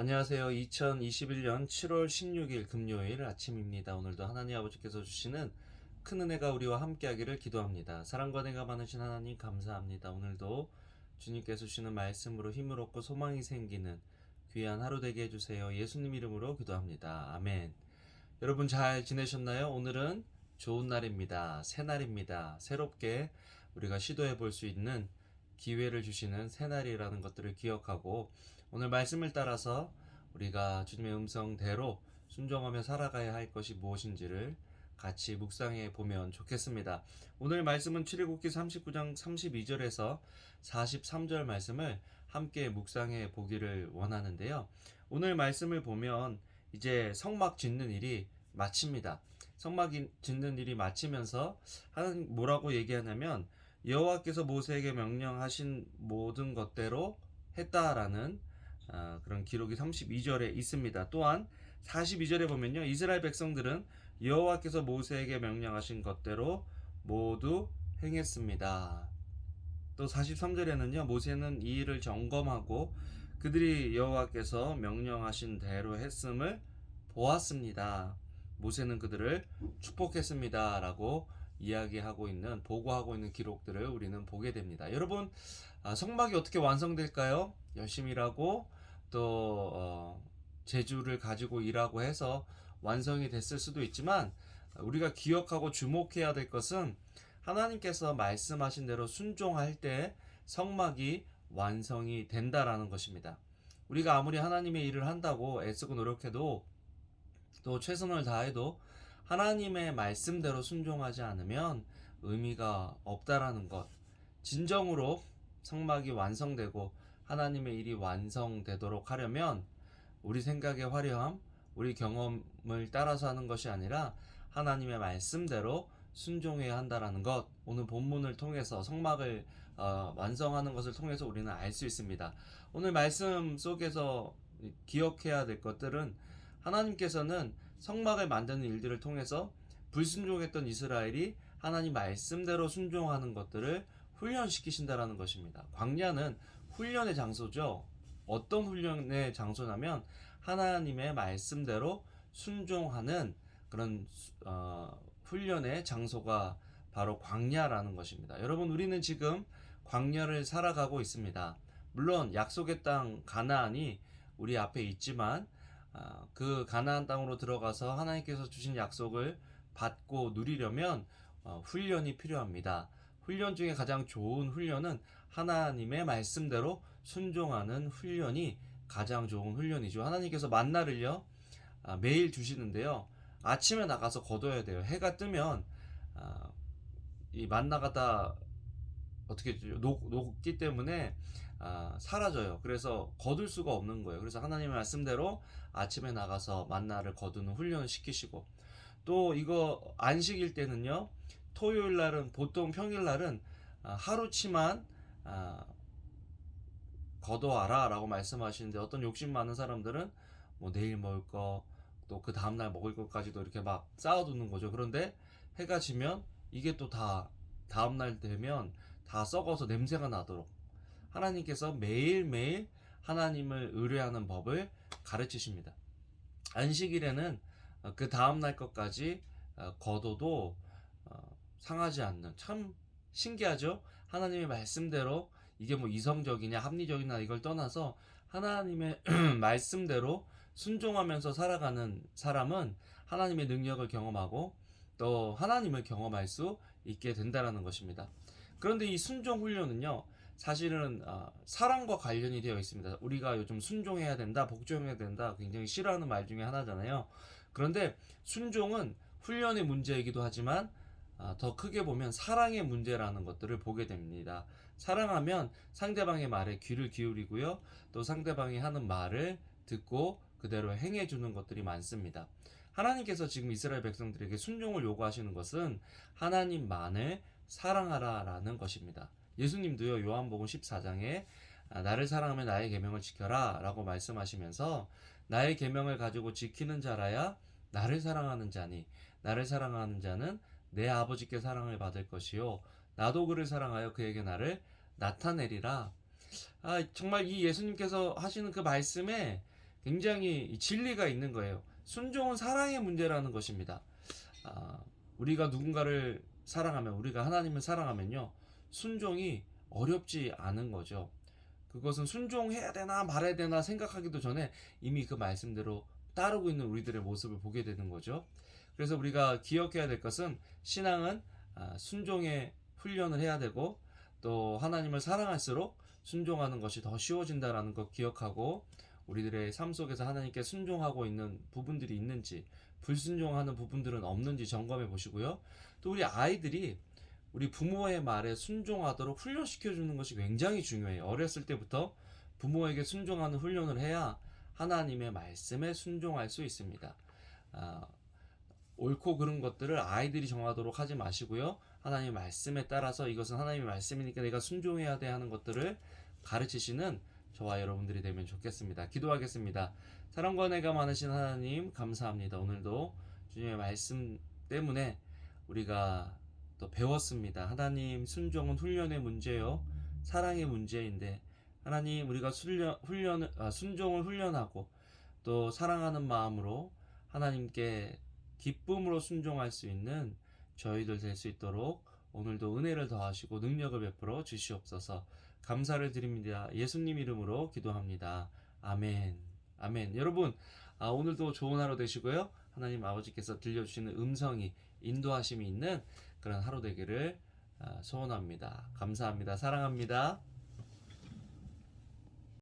안녕하세요. 2021년 7월 16일 금요일 아침입니다. 오늘도 하나님 아버지께서 주시는 큰 은혜가 우리와 함께하기를 기도합니다. 사랑과 은혜가 많으신 하나님 감사합니다. 오늘도 주님께서 주시는 말씀으로 힘을 얻고 소망이 생기는 귀한 하루 되게 해주세요. 예수님 이름으로 기도합니다. 아멘. 여러분 잘 지내셨나요? 오늘은 좋은 날입니다. 새 날입니다. 새롭게 우리가 시도해 볼 수 있는 기회를 주시는 새 날이라는 것들을 기억하고 오늘 말씀을 따라서 우리가 주님의 음성대로 순종하며 살아가야 할 것이 무엇인지를 같이 묵상해 보면 좋겠습니다. 오늘 말씀은 출애굽기 39장 32절에서 43절 말씀을 함께 묵상해 보기를 원하는데요. 오늘 말씀을 보면 이제 성막 짓는 일이 마칩니다. 성막 짓는 일이 마치면서 하나님 뭐라고 얘기하냐면 여호와께서 모세에게 명령하신 모든 것대로 했다라는 그런 기록이 32절에 있습니다. 또한 42절에 보면요. 이스라엘 백성들은 여호와께서 모세에게 명령하신 것대로 모두 행했습니다. 또 43절에는요. 모세는 이 일을 점검하고 그들이 여호와께서 명령하신 대로 했음을 보았습니다. 모세는 그들을 축복했습니다. 라고 이야기하고 있는, 보고하고 있는 기록들을 우리는 보게 됩니다. 여러분, 성막이 어떻게 완성될까요? 열심히 일하고 또 재주를 가지고 일하고 해서 완성이 됐을 수도 있지만 우리가 기억하고 주목해야 될 것은 하나님께서 말씀하신 대로 순종할 때 성막이 완성이 된다라는 것입니다. 우리가 아무리 하나님의 일을 한다고 애쓰고 노력해도 또 최선을 다해도 하나님의 말씀대로 순종하지 않으면 의미가 없다라는 것. 진정으로 성막이 완성되고 하나님의 일이 완성되도록 하려면 우리 생각의 화려함, 우리 경험을 따라서 하는 것이 아니라 하나님의 말씀대로 순종해야 한다라는 것, 오늘 본문을 통해서 성막을 완성하는 것을 통해서 우리는 알 수 있습니다. 오늘 말씀 속에서 기억해야 될 것들은 하나님께서는 성막을 만드는 일들을 통해서 불순종했던 이스라엘이 하나님 말씀대로 순종하는 것들을 훈련시키신다라는 것입니다. 광야는 훈련의 장소죠. 어떤 훈련의 장소냐면 하나님의 말씀대로 순종하는 그런 훈련의 장소가 바로 광야라는 것입니다. 여러분, 우리는 지금 광야를 살아가고 있습니다. 물론 약속의 땅 가나안이 우리 앞에 있지만 그 가나안 땅으로 들어가서 하나님께서 주신 약속을 받고 누리려면 훈련이 필요합니다. 훈련 중에 가장 좋은 훈련은 하나님의 말씀대로 순종하는 훈련이 가장 좋은 훈련이죠. 하나님께서 만나를요 매일 주시는데요. 아침에 나가서 거둬야 돼요. 해가 뜨면 이 만나가 다 어떻게 녹기 때문에 사라져요. 그래서 거둘 수가 없는 거예요. 그래서 하나님의 말씀대로 아침에 나가서 만나를 거두는 훈련을 시키시고 또 이거 안식일 때는요. 토요일 날은 보통 평일 날은 하루치만 거둬와라 라고 말씀하시는데 어떤 욕심 많은 사람들은 뭐 내일 먹을 거 또 그 다음날 먹을 것까지도 이렇게 막 쌓아두는 거죠. 그런데 해가 지면 이게 또 다 다음날 되면 다 썩어서 냄새가 나도록 하나님께서 매일매일 하나님을 의뢰하는 법을 가르치십니다. 안식일에는 그 다음날 것까지 거둬도 상하지 않는, 참 신기하죠? 하나님의 말씀대로 이게 뭐 이성적이냐 합리적이냐 이걸 떠나서 하나님의 말씀대로 순종하면서 살아가는 사람은 하나님의 능력을 경험하고 또 하나님을 경험할 수 있게 된다는 것입니다. 그런데 이 순종 훈련은요, 사실은 사랑과 관련이 되어 있습니다. 우리가 요즘 순종해야 된다, 복종해야 된다 굉장히 싫어하는 말 중에 하나잖아요. 그런데 순종은 훈련의 문제이기도 하지만 더 크게 보면 사랑의 문제라는 것들을 보게 됩니다. 사랑하면 상대방의 말에 귀를 기울이고요. 또 상대방이 하는 말을 듣고 그대로 행해주는 것들이 많습니다. 하나님께서 지금 이스라엘 백성들에게 순종을 요구하시는 것은 하나님만을 사랑하라라는 것입니다. 예수님도요, 요한복음 14장에 나를 사랑하면 나의 계명을 지켜라 라고 말씀하시면서 나의 계명을 가지고 지키는 자라야 나를 사랑하는 자니 나를 사랑하는 자는 내 아버지께 사랑을 받을 것이요 나도 그를 사랑하여 그에게 나를 나타내리라. 정말 이 예수님께서 하시는 그 말씀에 굉장히 이 진리가 있는 거예요. 순종은 사랑의 문제라는 것입니다. 우리가 누군가를 사랑하면, 우리가 하나님을 사랑하면요, 순종이 어렵지 않은 거죠. 그것은 순종해야 되나 말아야 되나 생각하기도 전에 이미 그 말씀대로 따르고 있는 우리들의 모습을 보게 되는 거죠. 그래서 우리가 기억해야 될 것은, 신앙은 순종의 훈련을 해야 되고, 또 하나님을 사랑할수록 순종하는 것이 더 쉬워진다라는 것 기억하고, 우리들의 삶 속에서 하나님께 순종하고 있는 부분들이 있는지, 불순종하는 부분들은 없는지 점검해 보시고요. 또 우리 아이들이 우리 부모의 말에 순종하도록 훈련시켜 주는 것이 굉장히 중요해요. 어렸을 때부터 부모에게 순종하는 훈련을 해야 하나님의 말씀에 순종할 수 있습니다. 아, 옳고 그른 것들을 아이들이 정하도록 하지 마시고요. 하나님의 말씀에 따라서 이것은 하나님의 말씀이니까 내가 순종해야 돼 하는 것들을 가르치시는 저와 여러분들이 되면 좋겠습니다. 기도하겠습니다. 사랑과 은혜가 많으신 하나님, 감사합니다. 오늘도 주님의 말씀 때문에 우리가 또 배웠습니다. 하나님, 순종은 훈련의 문제요, 사랑의 문제인데, 하나님, 우리가 순종을 훈련하고 또 사랑하는 마음으로 하나님께 기쁨으로 순종할 수 있는 저희들 될 수 있도록 오늘도 은혜를 더하시고 능력을 베풀어 주시옵소서. 감사를 드립니다. 예수님 이름으로 기도합니다. 아멘. 아멘. 여러분, 오늘도 좋은 하루 되시고요. 하나님 아버지께서 들려주시는 음성이, 인도하심이 있는 그런 하루 되기를 소원합니다. 감사합니다. 사랑합니다.